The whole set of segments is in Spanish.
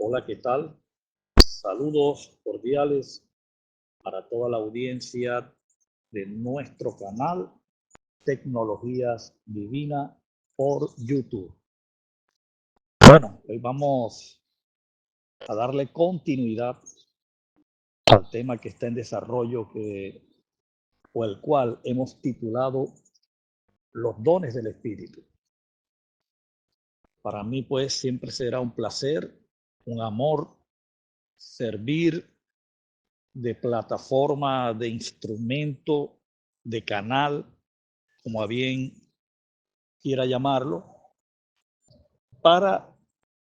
Hola, ¿qué tal? Saludos cordiales para toda la audiencia de nuestro canal Tecnologías Divina por YouTube. Bueno, hoy vamos a darle continuidad al tema que está en desarrollo o el cual hemos titulado Los dones del Espíritu. Para mí, pues, siempre será un placer, un amor, servir de plataforma, de instrumento, de canal, como a bien quiera llamarlo, para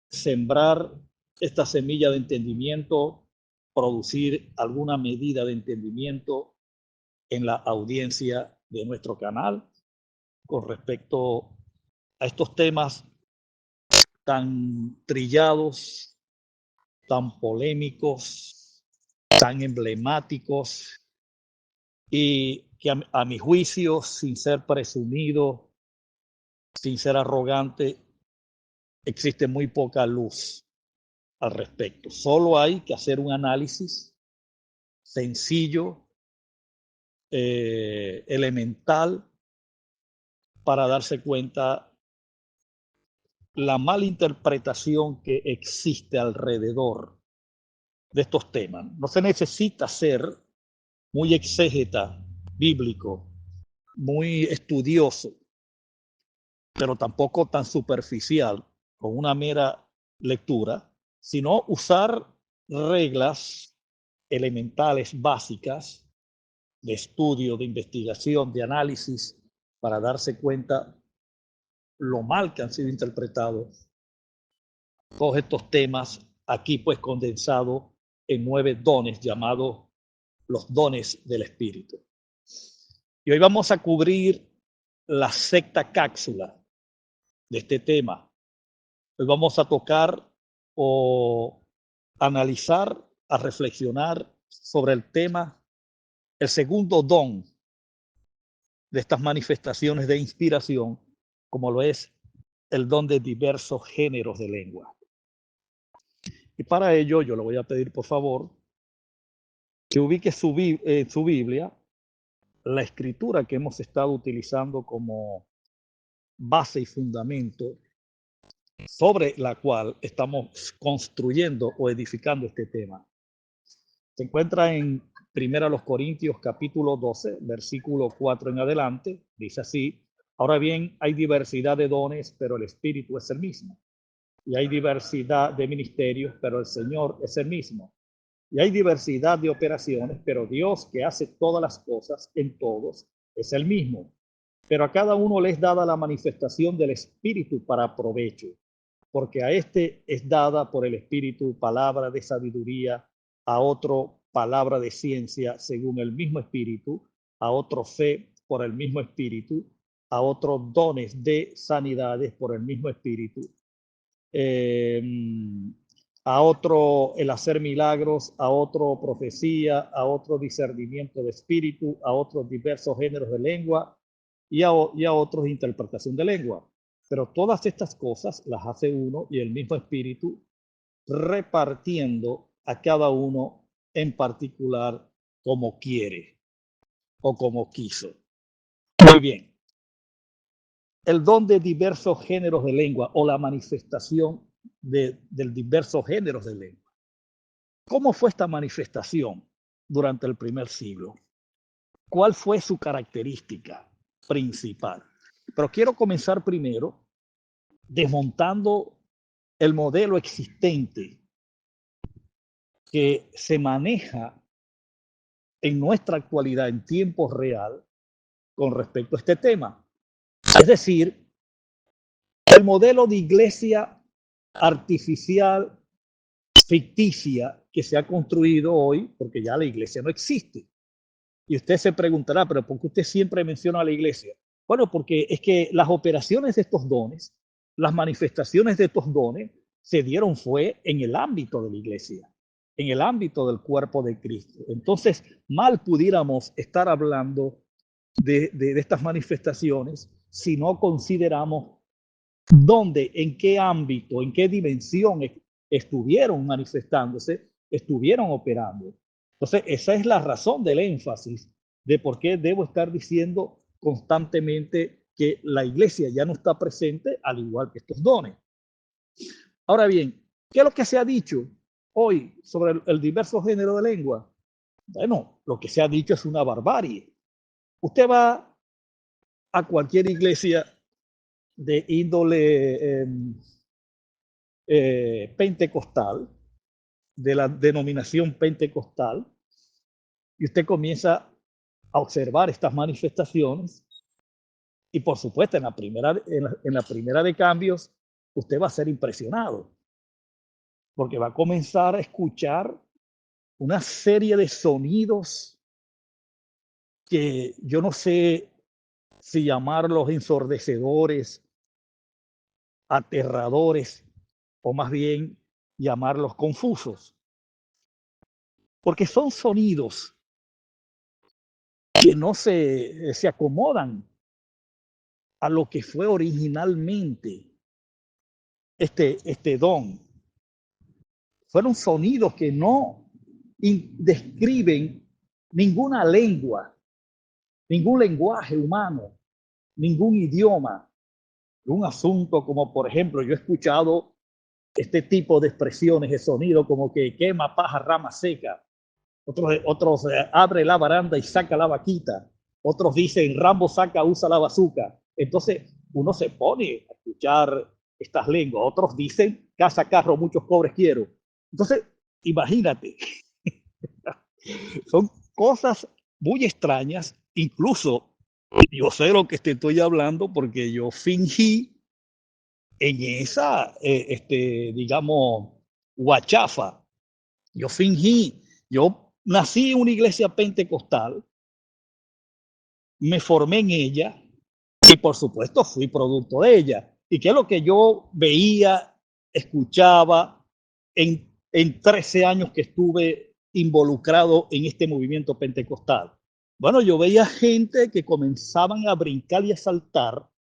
sembrar esta semilla de entendimiento, producir alguna medida de entendimiento en la audiencia de nuestro canal con respecto a estos temas tan trillados, tan polémicos, tan emblemáticos y que a mi juicio, sin ser presumido, sin ser arrogante, existe muy poca luz al respecto. Solo hay que hacer un análisis sencillo, elemental, para darse cuenta la malinterpretación que existe alrededor de estos temas. No se necesita ser muy exégeta bíblico, muy estudioso, pero tampoco tan superficial con una mera lectura, sino usar reglas elementales básicas de estudio, de investigación, de análisis, para darse cuenta lo mal que han sido interpretados todos estos temas, aquí pues condensados en 9 dones llamados los dones del Espíritu. Y hoy vamos a cubrir la sexta cápsula de este tema. Hoy vamos a tocar o analizar, a reflexionar sobre el tema, el segundo don de estas manifestaciones de inspiración, como lo es el don de diversos géneros de lengua. Y para ello yo le voy a pedir, por favor, que ubique su Biblia la escritura que hemos estado utilizando como base y fundamento sobre la cual estamos construyendo o edificando este tema. Se encuentra en 1 Corintios capítulo 12, versículo 4 en adelante. Dice así: ahora bien, hay diversidad de dones, pero el Espíritu es el mismo. Y hay diversidad de ministerios, pero el Señor es el mismo. Y hay diversidad de operaciones, pero Dios, que hace todas las cosas en todos, es el mismo. Pero a cada uno le es dada la manifestación del Espíritu para provecho, porque a este es dada por el Espíritu palabra de sabiduría, a otro palabra de ciencia según el mismo Espíritu, a otro fe por el mismo Espíritu, a otros dones de sanidades por el mismo Espíritu, a otro el hacer milagros, a otro profecía, a otro discernimiento de espíritu, a otros diversos géneros de lengua y a otros interpretación de lengua. Pero todas estas cosas las hace uno y el mismo Espíritu, repartiendo a cada uno en particular como quiere o como quiso. Muy bien. El don de diversos géneros de lengua o la manifestación de diversos géneros de lengua. ¿Cómo fue esta manifestación durante el primer siglo? ¿Cuál fue su característica principal? Pero quiero comenzar primero desmontando el modelo existente que se maneja en nuestra actualidad en tiempo real con respecto a este tema. Es decir, el modelo de iglesia artificial, ficticia, que se ha construido hoy, porque ya la iglesia no existe. Y usted se preguntará, pero ¿por qué usted siempre menciona a la iglesia? Bueno, porque es que las operaciones de estos dones, las manifestaciones de estos dones, se dieron fue en el ámbito de la iglesia, en el ámbito del cuerpo de Cristo. Entonces, mal pudiéramos estar hablando de estas manifestaciones si no consideramos dónde, en qué ámbito, en qué dimensión estuvieron manifestándose, estuvieron operando. Entonces, esa es la razón del énfasis de por qué debo estar diciendo constantemente que la iglesia ya no está presente, al igual que estos dones. Ahora bien, ¿qué es lo que se ha dicho hoy sobre el diverso género de lengua? Bueno, lo que se ha dicho es una barbarie. Usted va a cualquier iglesia de índole pentecostal, de la denominación pentecostal, y usted comienza a observar estas manifestaciones, y por supuesto en la primera de cambios, usted va a ser impresionado, porque va a comenzar a escuchar una serie de sonidos que yo no sé si llamarlos ensordecedores, aterradores, o más bien llamarlos confusos, porque son sonidos que no se acomodan a lo que fue originalmente este don. Fueron sonidos que no describen ninguna lengua, ningún lenguaje humano, ningún idioma. Un asunto como, por ejemplo, yo he escuchado este tipo de expresiones de sonido como que quema paja rama seca. Otros abre la baranda y saca la vaquita. Otros dicen Rambo saca, usa la bazuca. Entonces uno se pone a escuchar estas lenguas. Otros dicen casa, carro, muchos cobres quiero. Entonces, imagínate, son cosas muy extrañas. Incluso yo sé lo que te estoy hablando porque yo fingí en esa, digamos, guachafa. Yo fingí, yo nací en una iglesia pentecostal, me formé en ella y por supuesto fui producto de ella. ¿Y qué es lo que yo veía, escuchaba en 13 años que estuve involucrado en este movimiento pentecostal? Bueno, yo veía gente que comenzaban a brincar y a saltar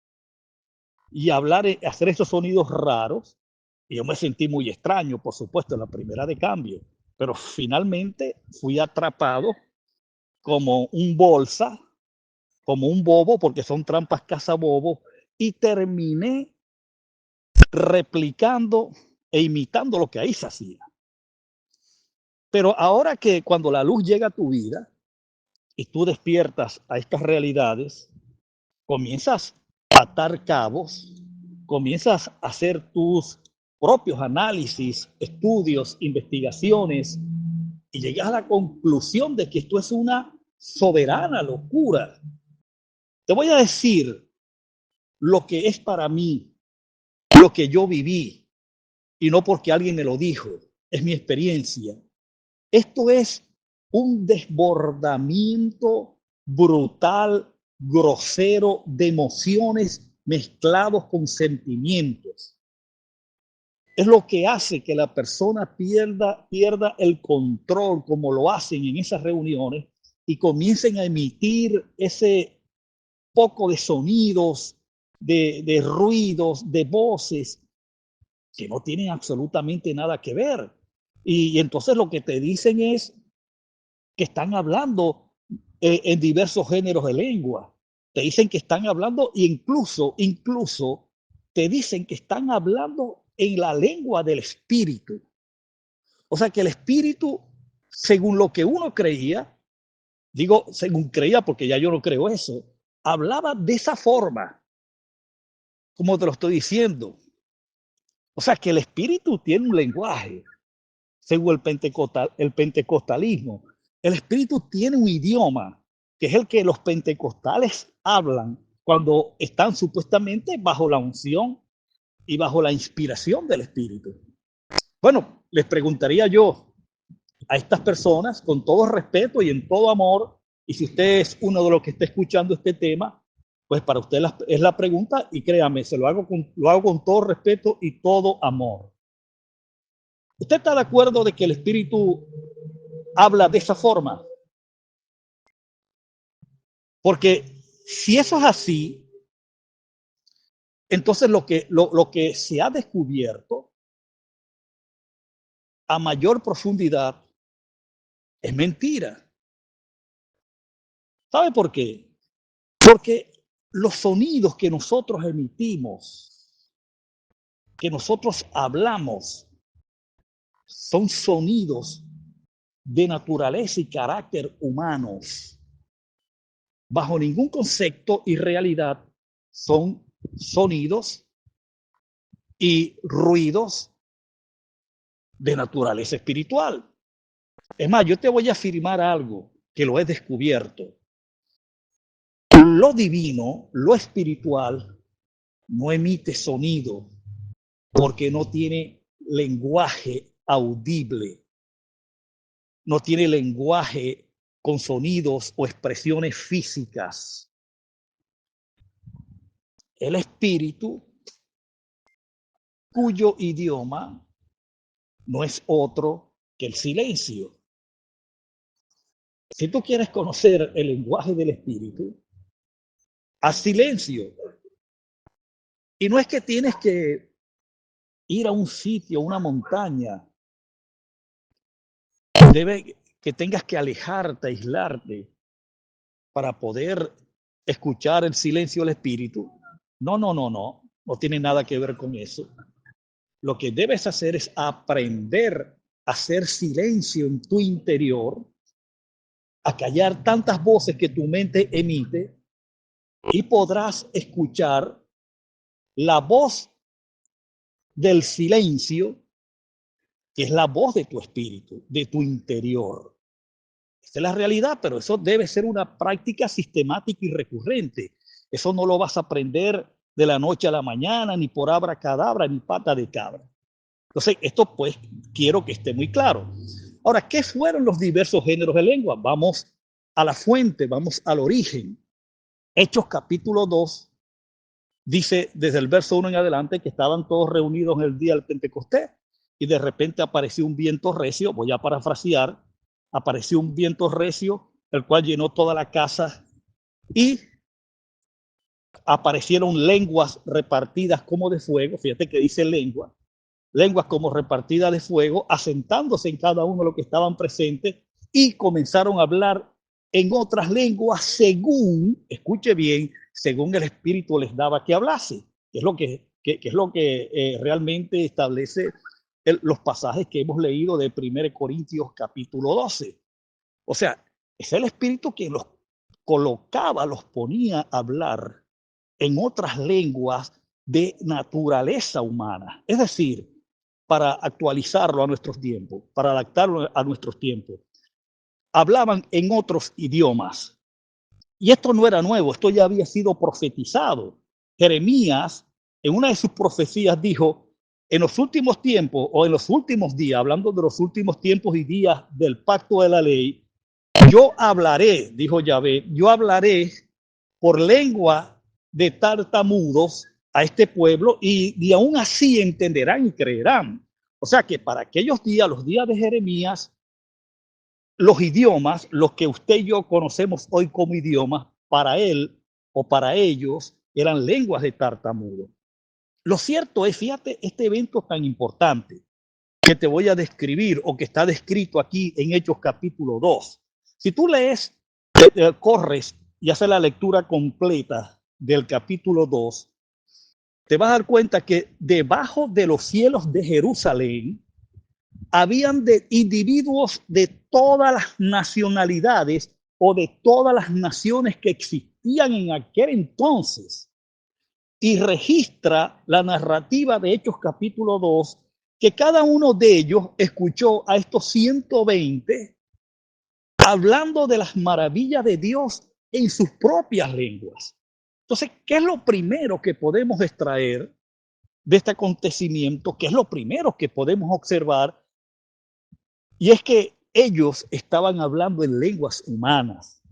y hablar, hacer esos sonidos raros. Y yo me sentí muy extraño, por supuesto, en la primera de cambio. Pero finalmente fui atrapado como un bolsa, como un bobo, porque son trampas cazabobo, y terminé replicando e imitando lo que ahí se hacía. Pero ahora que cuando la luz llega a tu vida y tú despiertas a estas realidades, comienzas a atar cabos, comienzas a hacer tus propios análisis, estudios, investigaciones, y llegas a la conclusión de que esto es una soberana locura. Te voy a decir lo que es para mí, lo que yo viví, y no porque alguien me lo dijo, es mi experiencia. Esto es un desbordamiento brutal, grosero, de emociones mezclados con sentimientos. Es lo que hace que la persona pierda el control, como lo hacen en esas reuniones, y comiencen a emitir ese poco de sonidos, de ruidos, de voces que no tienen absolutamente nada que ver. Y entonces lo que te dicen es que están hablando en diversos géneros de lengua. Te dicen que están hablando e incluso te dicen que están hablando en la lengua del espíritu. O sea que el espíritu, según lo que uno creía, digo según creía porque ya yo no creo eso, hablaba de esa forma, como te lo estoy diciendo. O sea que el espíritu tiene un lenguaje, según el pentecostalismo. El espíritu tiene un idioma, que es el que los pentecostales hablan cuando están supuestamente bajo la unción y bajo la inspiración del espíritu. Bueno, les preguntaría yo a estas personas, con todo respeto y en todo amor, y si usted es uno de los que está escuchando este tema, pues para usted es la pregunta, y créame, lo hago con todo respeto y todo amor. ¿Usted está de acuerdo de que el espíritu habla de esa forma? Porque si eso es así, entonces lo que se ha descubierto a mayor profundidad, es mentira. ¿Sabe por qué? Porque los sonidos que nosotros emitimos, que nosotros hablamos, son sonidos de naturaleza y carácter humanos. Bajo ningún concepto y realidad son sonidos y ruidos de naturaleza espiritual. Es más, yo te voy a afirmar algo que lo he descubierto. Lo divino, lo espiritual, no emite sonido porque no tiene lenguaje audible, no tiene lenguaje con sonidos o expresiones físicas. El espíritu, cuyo idioma no es otro que el silencio. Si tú quieres conocer el lenguaje del espíritu, haz silencio. Y no es que tienes que ir a un sitio, a una montaña. Debe que tengas que alejarte, aislarte para poder escuchar el silencio del espíritu. No, no, no, no. No tiene nada que ver con eso. Lo que debes hacer es aprender a hacer silencio en tu interior, a callar tantas voces que tu mente emite y podrás escuchar la voz del silencio, que es la voz de tu espíritu, de tu interior. Esta es la realidad, pero eso debe ser una práctica sistemática y recurrente. Eso no lo vas a aprender de la noche a la mañana, ni por abracadabra, ni pata de cabra. Entonces, esto pues quiero que esté muy claro. Ahora, ¿qué fueron los diversos géneros de lengua? Vamos a la fuente, vamos al origen. Hechos capítulo 2 dice desde el verso 1 en adelante que estaban todos reunidos en el día del Pentecostés y de repente apareció un viento recio, voy a parafrasear, apareció un viento recio, el cual llenó toda la casa y aparecieron lenguas repartidas como de fuego, fíjate que dice lengua, lenguas como repartidas de fuego, asentándose en cada uno de los que estaban presentes y comenzaron a hablar en otras lenguas según, escuche bien, según el Espíritu les daba que hablase, que es lo que realmente establece los pasajes que hemos leído de 1 Corintios capítulo 12. O sea, es el Espíritu quien los colocaba, los ponía a hablar en otras lenguas de naturaleza humana. Es decir, para actualizarlo a nuestros tiempos, para adaptarlo a nuestros tiempos, hablaban en otros idiomas. Y esto no era nuevo, esto ya había sido profetizado. Jeremías, en una de sus profecías, dijo, en los últimos tiempos o en los últimos días, hablando de los últimos tiempos y días del pacto de la ley, yo hablaré, dijo Yahvé, yo hablaré por lengua de tartamudos a este pueblo y aún así entenderán y creerán. O sea que para aquellos días, los días de Jeremías, los idiomas, los que usted y yo conocemos hoy como idiomas, para él o para ellos eran lenguas de tartamudo. Lo cierto es, fíjate, este evento tan importante que te voy a describir o que está descrito aquí en Hechos capítulo 2. Si tú lees, corres y haces la lectura completa del capítulo 2, te vas a dar cuenta que debajo de los cielos de Jerusalén habían de individuos de todas las nacionalidades o de todas las naciones que existían en aquel entonces. Y registra la narrativa de Hechos capítulo 2, que cada uno de ellos escuchó a estos 120 hablando de las maravillas de Dios en sus propias lenguas. Entonces, ¿qué es lo primero que podemos extraer de este acontecimiento? ¿Qué es lo primero que podemos observar? Y es que ellos estaban hablando en lenguas humanas,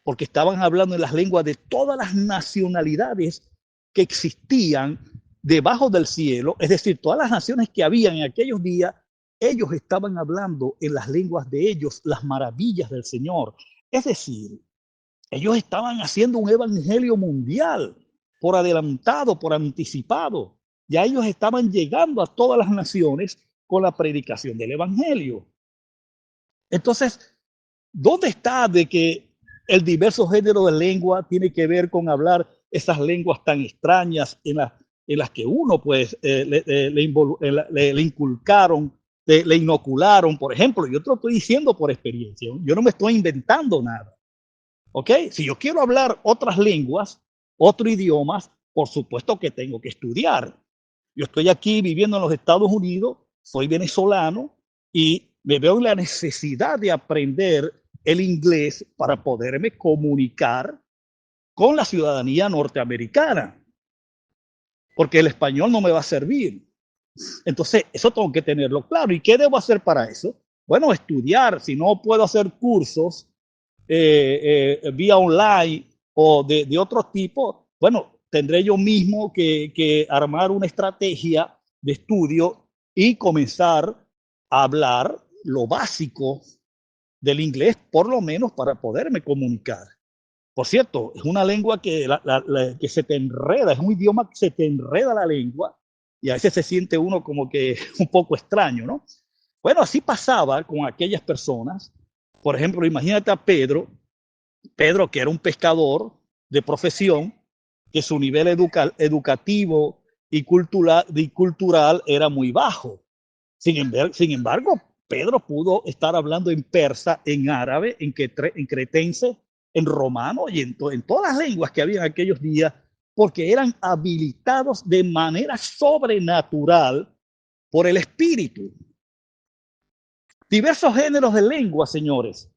porque estaban hablando en las lenguas de todas las nacionalidades que existían debajo del cielo, es decir, todas las naciones que habían en aquellos días, ellos estaban hablando en las lenguas de ellos las maravillas del Señor. Es decir, ellos estaban haciendo un evangelio mundial por adelantado, por anticipado. Ya ellos estaban llegando a todas las naciones con la predicación del evangelio. Entonces, ¿dónde está de que el diverso género de lengua tiene que ver con hablar esas lenguas tan extrañas en las que uno pues le inculcaron, le inocularon? Por ejemplo, yo te lo estoy diciendo por experiencia, yo no me estoy inventando nada, ¿ok? Si yo quiero hablar otras lenguas, otros idiomas, por supuesto que tengo que estudiar. Yo estoy aquí viviendo en los Estados Unidos, soy venezolano y me veo en la necesidad de aprender el inglés para poderme comunicar con la ciudadanía norteamericana, porque el español no me va a servir. Entonces, eso tengo que tenerlo claro. ¿Y qué debo hacer para eso? Bueno, estudiar. Si no puedo hacer cursos vía online o de otro tipo, bueno, tendré yo mismo que armar una estrategia de estudio y comenzar a hablar lo básico del inglés, por lo menos para poderme comunicar. Por cierto, es una lengua que, que se te enreda, es un idioma que se te enreda la lengua y a veces se siente uno como que un poco extraño, ¿no? Bueno, así pasaba con aquellas personas. Por ejemplo, imagínate a Pedro, que era un pescador de profesión, que su nivel educativo y cultural era muy bajo. Sin embargo, Pedro pudo estar hablando en persa, en árabe, en cretense, en romano y en todas las lenguas que había en aquellos días, porque eran habilitados de manera sobrenatural por el Espíritu. Diversos géneros de lengua, señores,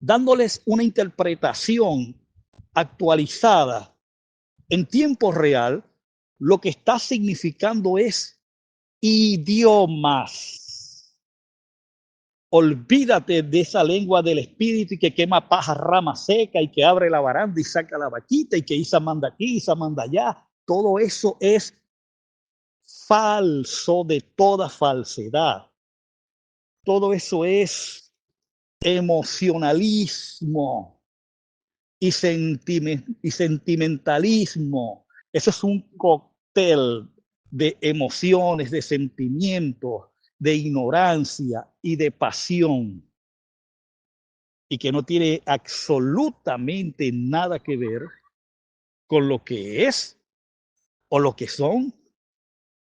dándoles una interpretación actualizada en tiempo real, lo que está significando es idiomas. Olvídate de esa lengua del espíritu y que quema paja, rama seca y que abre la baranda y saca la vaquita y que Isa manda aquí, Isa manda allá. Todo eso es falso de toda falsedad. Todo eso es emocionalismo y sentimentalismo. Eso es un cóctel de emociones, de sentimientos, de ignorancia y de pasión, y que no tiene absolutamente nada que ver con lo que es o lo que son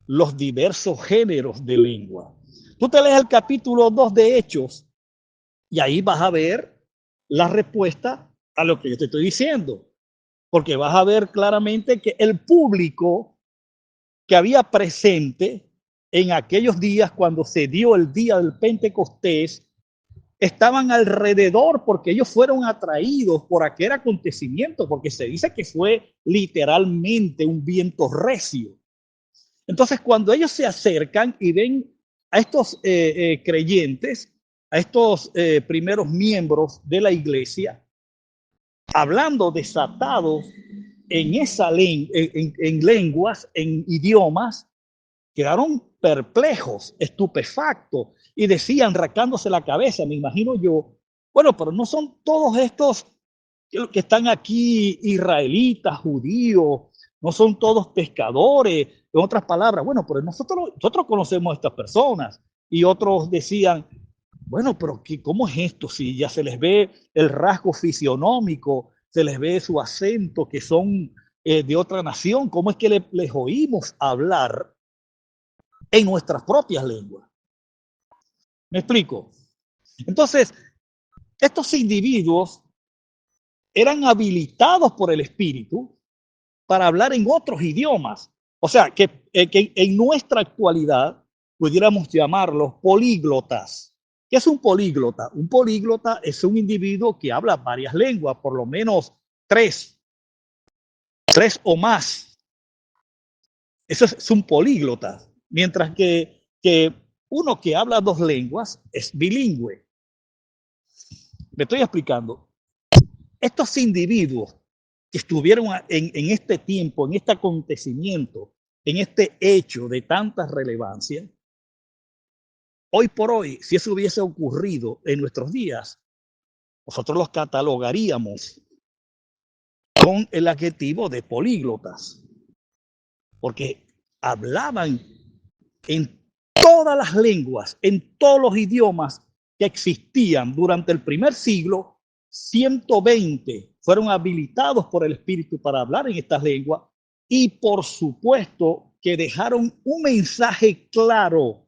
los diversos géneros de lengua. Tú te lees el capítulo 2 de Hechos y ahí vas a ver la respuesta a lo que yo te estoy diciendo, porque vas a ver claramente que el público que había presente en aquellos días cuando se dio el día del Pentecostés estaban alrededor porque ellos fueron atraídos por aquel acontecimiento, porque se dice que fue literalmente un viento recio. Entonces, cuando ellos se acercan y ven a estos creyentes, a estos primeros miembros de la iglesia, hablando desatados en esa en lenguas, en idiomas, quedaron perplejos, estupefactos y decían, rascándose la cabeza, me imagino yo, bueno, pero no son todos estos que están aquí israelitas, judíos, no son todos pescadores, en otras palabras, bueno, pero nosotros conocemos a estas personas. Y otros decían, bueno, pero ¿cómo es esto? Si ya se les ve el rasgo fisionómico, se les ve su acento, que son de otra nación, ¿cómo es que les oímos hablar en nuestras propias lenguas? ¿Me explico? Entonces, estos individuos eran habilitados por el Espíritu para hablar en otros idiomas. O sea, que en nuestra actualidad pudiéramos llamarlos políglotas. ¿Qué es un políglota? Un políglota es un individuo que habla varias lenguas, por lo menos tres o más. Eso es un políglota. Mientras que uno que habla dos lenguas es bilingüe. Me estoy explicando. Estos individuos que estuvieron en este tiempo, en este acontecimiento, en este hecho de tanta relevancia, hoy por hoy, si eso hubiese ocurrido en nuestros días, nosotros los catalogaríamos con el adjetivo de políglotas, porque hablaban en todas las lenguas, en todos los idiomas que existían durante el primer siglo, 120 fueron habilitados por el Espíritu para hablar en estas lenguas y por supuesto que dejaron un mensaje claro,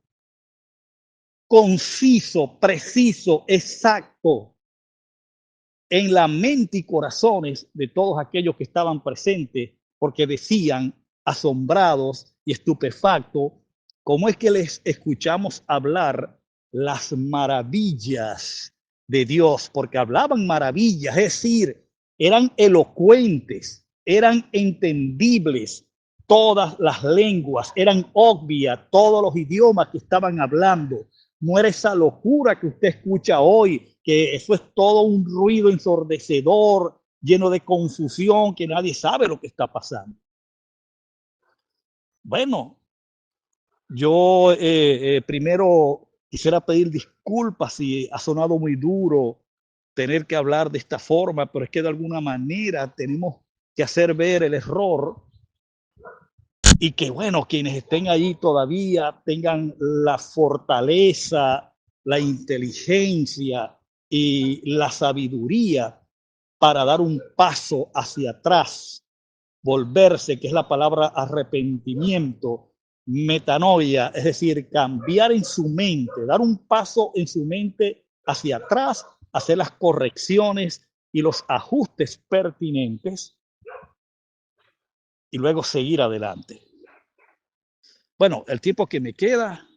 conciso, preciso, exacto en la mente y corazones de todos aquellos que estaban presentes, porque decían, asombrados y estupefactos, ¿cómo es que les escuchamos hablar las maravillas de Dios? Porque hablaban maravillas, es decir, eran elocuentes, eran entendibles todas las lenguas, eran obvias todos los idiomas que estaban hablando. No era esa locura que usted escucha hoy, que eso es todo un ruido ensordecedor, lleno de confusión, que nadie sabe lo que está pasando. Bueno, yo primero quisiera pedir disculpas si ha sonado muy duro tener que hablar de esta forma, pero es que de alguna manera tenemos que hacer ver el error y que, bueno, quienes estén ahí todavía tengan la fortaleza, la inteligencia y la sabiduría para dar un paso hacia atrás, volverse, que es la palabra arrepentimiento, metanoia, es decir, cambiar en su mente, dar un paso en su mente hacia atrás, hacer las correcciones y los ajustes pertinentes y luego seguir adelante. Bueno, el tiempo que me queda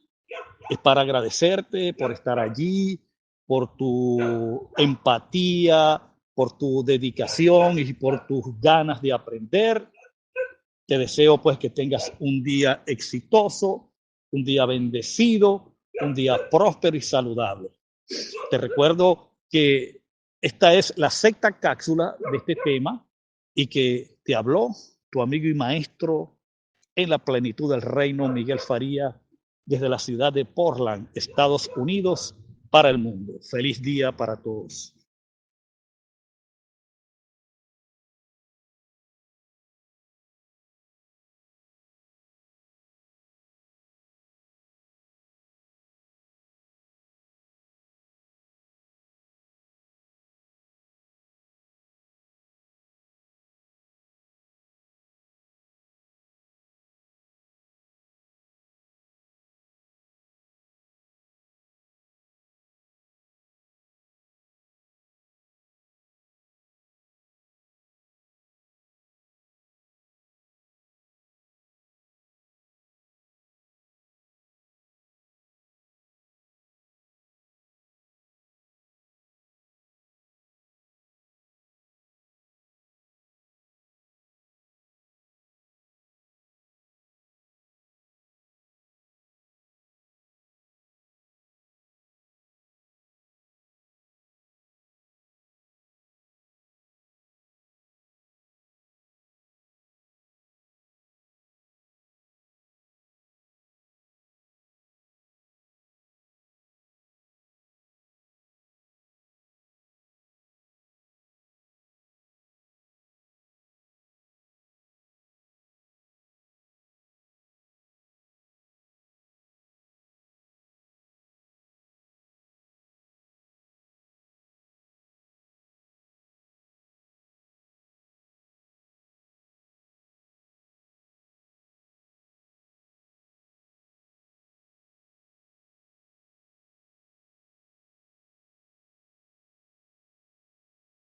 es para agradecerte por estar allí, por tu empatía, por tu dedicación y por tus ganas de aprender. Te deseo pues que tengas un día exitoso, un día bendecido, un día próspero y saludable. Te recuerdo que esta es la sexta cápsula de este tema y que te habló tu amigo y maestro en la plenitud del reino, Miguel Faría, desde la ciudad de Portland, Estados Unidos, para el mundo. Feliz día para todos.